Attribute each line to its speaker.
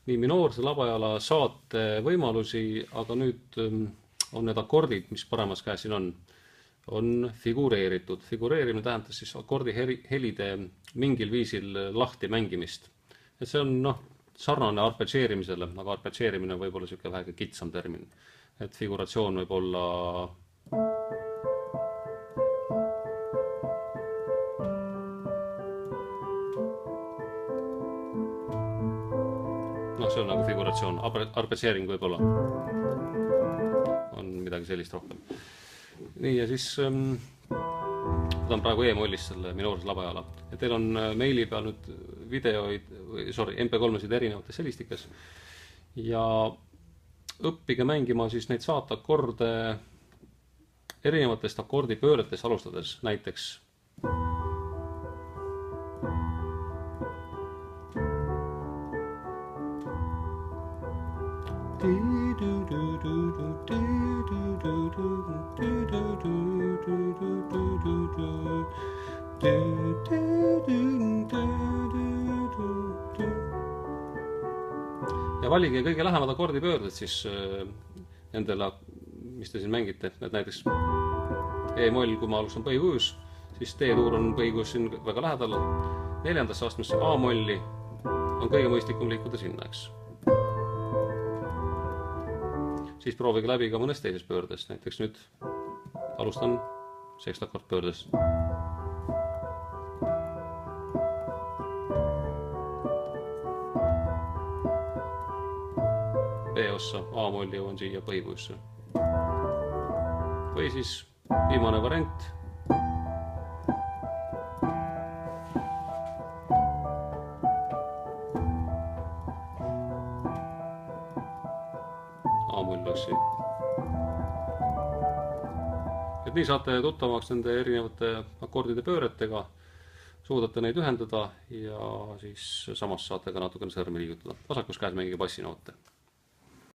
Speaker 1: Nii minoorse labajala saate võimalusi, aga nüüd on need akordid, mis paremas käes siin on figureeritud. Figureerimine tähendab siis akordi helide mingil viisil lahti mängimist. Et see on sarnane arpedžeerimisele, aga arpedžeerimine võib olla selline vähegi kitsam termin. Et figuratsioon võib olla see on nagu figuratsioon, arpedžeering võib olla on midagi sellist rohkem. Nii ja siis võtan praegu E-mollist selle minoorse labajala. Ja teil on meili peal nüüd videoid, MP3-sid erinevates helistikes ja õppige mängima siis neid saatakorde erinevatest akordipööretest alustades, näiteks ja valige kõige lähemad akordipöörded siis nendele, mis te siin mängite, et näiteks E-moll, kui ma alustan põhikujus, siis D-tuur on põhikujus siin väga lähedal, 4. astmesse A-molli on kõige mõistlikum liikuda sinna, eks. Siis proovige läbi ka mõnes teises pöördes, näiteks nüüd alustan sekstakordpöördest. B-ossa, A-molli jõuan siia põhikujusse. Või siis viimane variant. A-moll läks siin. Et nii saate tuttavaks nende erinevate akordide pööretega, suudate neid ühendada ja siis samas saate ka natukene sõrmi liigutada. Vasakus käes mängige bassinoote.